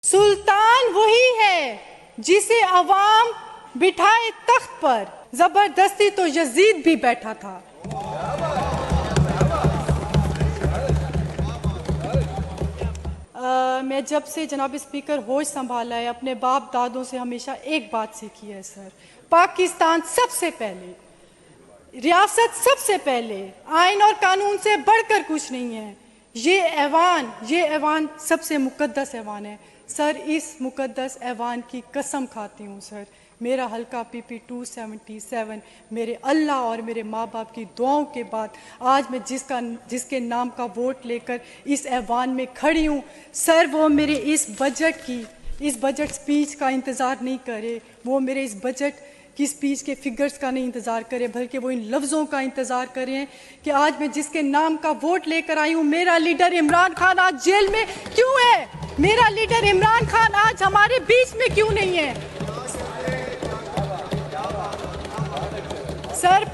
सुल्तान वही है जिसे अवाम बिठाए तख्त पर, जबरदस्ती तो यजीद भी बैठा था। मैं जब से जनाब स्पीकर होश संभाला है, अपने बाप दादों से हमेशा एक बात सीखी है सर, पाकिस्तान सबसे पहले, रियासत सबसे पहले, आइन और कानून से बढ़कर कुछ नहीं है। ये ऐवान सबसे मुकद्दस ऐवान है सर। इस मुकद्दस ऐवान की कसम खाती हूँ सर, मेरा हल्का PP 277 मेरे अल्लाह और मेरे माँ बाप की दुआओं के बाद आज मैं जिसके नाम का वोट लेकर इस ऐवान में खड़ी हूँ सर, वो मेरे इस बजट स्पीच का इंतज़ार नहीं करे, वो मेरे इस बजट की स्पीच के फिगर्स का नहीं इंतज़ार करें, बल्कि वो इन लफ्ज़ों का इंतज़ार करें कि आज मैं जिसके नाम का वोट लेकर आई हूँ, मेरा लीडर इमरान खान आज जेल में क्यों है, मेरा लीडर इमरान खान आज हमारे बीच में क्यों नहीं है। सर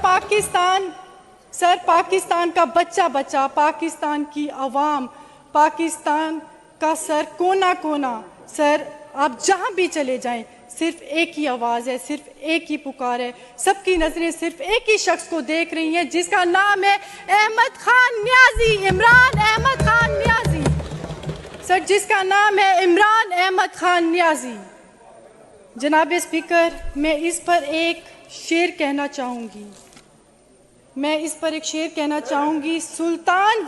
पाकिस्तान का बच्चा, पाकिस्तान की आवाम, पाकिस्तान का सर कोना कोना, सर आप जहां भी चले जाएं सिर्फ एक ही आवाज़ है, सिर्फ एक ही पुकार है, सबकी नजरें सिर्फ एक ही शख्स को देख रही हैं जिसका नाम है अहमद खान न्याजी, इमरान अहमद खान न्याजी सर, जिसका नाम है इमरान अहमद खान न्याजी। जनाब स्पीकर, मैं इस पर एक शेर कहना चाहूंगी, सुल्तान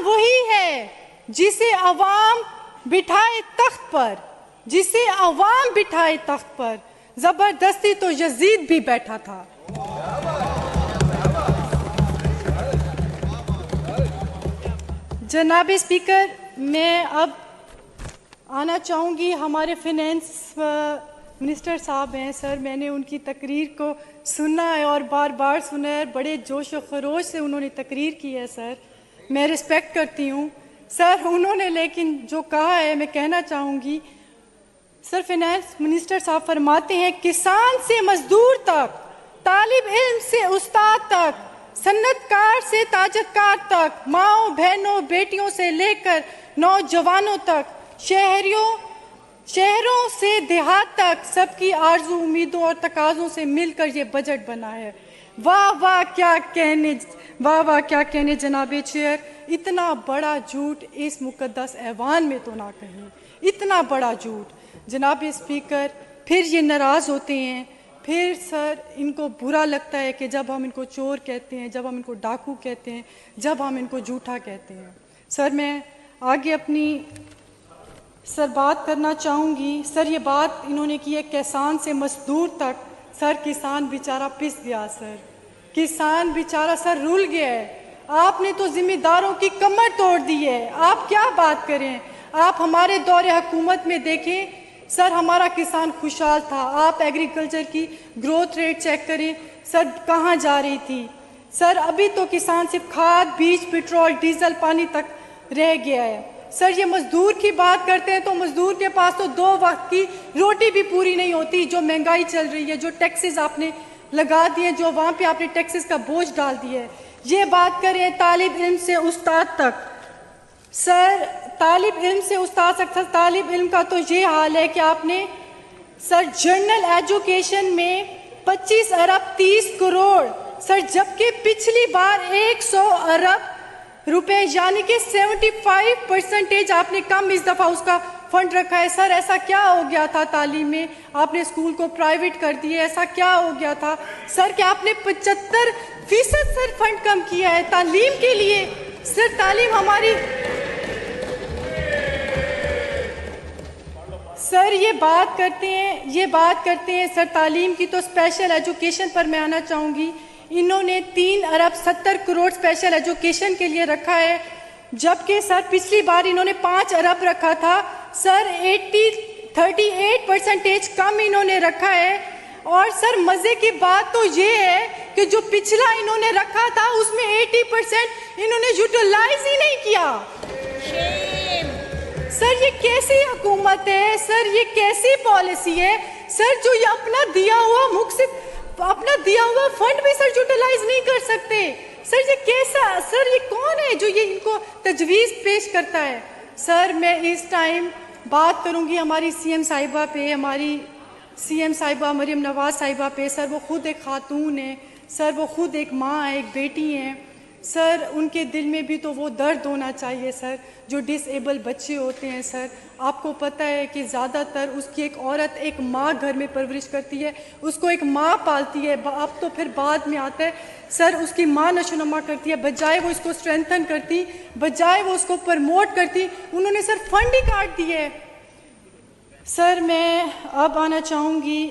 वही है जिसे अवाम बिठाए तख्त पर, जबरदस्ती तो यजीद भी बैठा था। जनाब स्पीकर, मैं अब आना चाहूँगी, हमारे फिनेंस मिनिस्टर साहब हैं सर, मैंने उनकी तकरीर को सुना है और बार बार सुना है, बड़े जोश व खरोश से उन्होंने तकरीर की है सर, मैं रिस्पेक्ट करती हूँ सर। उन्होंने लेकिन जो कहा है मैं कहना चाहूँगी सर, फिनेंस मिनिस्टर साहब फरमाते हैं किसान से मजदूर तक, तालिब इल्म से उस्ताद तक, सन्नतकार से ताजतकार तक, माओ बहनों बेटियों से लेकर नौजवानों तक, शहरों से देहात तक, सबकी आरजू उम्मीदों और तकाजों से मिलकर ये बजट बना है। वाह वाह क्या कहने जनाबे चेयर, इतना बड़ा झूठ इस मुकद्दस ऐवान में तो ना कहें, इतना बड़ा झूठ। जनाब स्पीकर, फिर ये नाराज़ होते हैं, फिर सर इनको बुरा लगता है कि जब हम इनको चोर कहते हैं, जब हम इनको डाकू कहते हैं, जब हम इनको झूठा कहते हैं। सर मैं आगे अपनी बात करना चाहूँगी सर, ये बात इन्होंने की है किसान से मजदूर तक, सर किसान बेचारा पिस गया सर, किसान बेचारा सर रुल गया है, आपने तो जिम्मेदारों की कमर तोड़ दी है। आप क्या बात करें, आप हमारे दौरे हुकूमत में देखें सर, हमारा किसान खुशहाल था, आप एग्रीकल्चर की ग्रोथ रेट चेक करें सर, कहाँ जा रही थी सर, अभी तो किसान सिर्फ खाद, बीज, पेट्रोल, डीजल, पानी तक रह गया है सर। ये मजदूर की बात करते हैं तो मजदूर के पास तो 2 वक्त की रोटी भी पूरी नहीं होती, जो महंगाई चल रही है, जो टैक्सेस आपने लगा दिए, जो वहाँ पे आपने टैक्सेस का बोझ डाल दिया है। ये बात करें तालिब इल्म से उस्ताद तक सर, तालिब इल्म से उस्ताद तक, तालिब इल्म का तो ये हाल है कि आपने सर जनरल एजुकेशन में 25 अरब 30 करोड़ सर, जबकि पिछली बार 100 अरब रुपए यानी कि 75% आपने कम इस दफ़ा उसका फंड रखा है सर। ऐसा क्या हो गया था तालीम में, आपने स्कूल को प्राइवेट कर दिए, ऐसा क्या हो गया था सर कि आपने 75% सर फंड कम किया है तालीम के लिए सर। तालीम हमारी सर ये बात करते हैं सर तालीम की, तो स्पेशल एजुकेशन पर मैं आना चाहूँगी। इन्होंने 3 अरब 70 करोड़ स्पेशल एजुकेशन के लिए रखा है, जबकि सर पिछली बार इन्होंने 5 अरब रखा था सर, 38% कम इन्होंने रखा है। और सर मजे की बात तो ये है कि जो पिछला इन्होंने रखा था उसमें 80% इन्होंने यूटिलाइज ही नहीं किया। सर ये कैसी हुकूमत है सर, ये कैसी पॉलिसी है सर, जो ये अपना दिया हुआ फंड भी सर यूटिलाइज नहीं कर सकते सर। ये कैसा सर, ये कौन है जो ये इनको तजवीज़ पेश करता है सर मैं इस टाइम बात करूंगी हमारी सीएम साहिबा पे, हमारी सीएम साहिबा मरियम नवाज साहिबा पे। सर वो खुद एक खातून है, सर वो खुद एक माँ है, एक बेटी हैं। सर उनके दिल में भी तो वो दर्द होना चाहिए सर, जो डिसेबल बच्चे होते हैं। सर आपको पता है कि ज़्यादातर उसकी एक औरत, एक माँ घर में परवरिश करती है, उसको एक माँ पालती है, अब तो फिर बाद में आता है। सर उसकी माँ नशोनुमा करती है, बजाय वो इसको स्ट्रेंथन करती, बजाय वो उसको प्रमोट करती, उन्होंने सर फंड ही काट दिए। सर मैं अब आना चाहूँगी,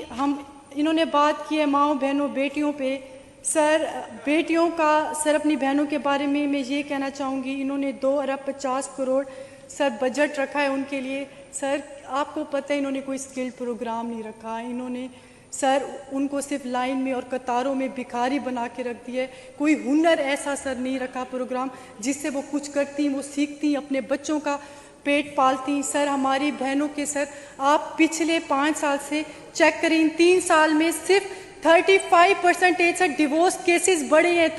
इन्होंने बात की है माँओं बहनों बेटियों पे। सर बेटियों का, सर अपनी बहनों के बारे में मैं ये कहना चाहूँगी, इन्होंने 2 अरब 50 करोड़ सर बजट रखा है उनके लिए। सर आपको पता है इन्होंने कोई स्किल प्रोग्राम नहीं रखा, इन्होंने सर उनको सिर्फ लाइन में और कतारों में भिखारी बना के रख दिया है। कोई हुनर ऐसा सर नहीं रखा प्रोग्राम जिससे वो कुछ करती, वो सीखती, अपने बच्चों का पेट पालती। सर हमारी बहनों के, सर आप पिछले 5 साल से चेक करें, इन 3 साल में सिर्फ 35% सर डिवोर्स केसेस बढ़े हैं।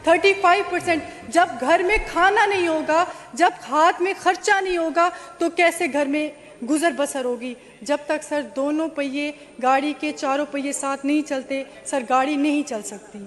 35%। जब घर में खाना नहीं होगा, जब हाथ में खर्चा नहीं होगा, तो कैसे घर में गुजर बसर होगी? जब तक सर दोनों पहिए गाड़ी के चारों पहिए साथ नहीं चलते, सर गाड़ी नहीं चल सकती।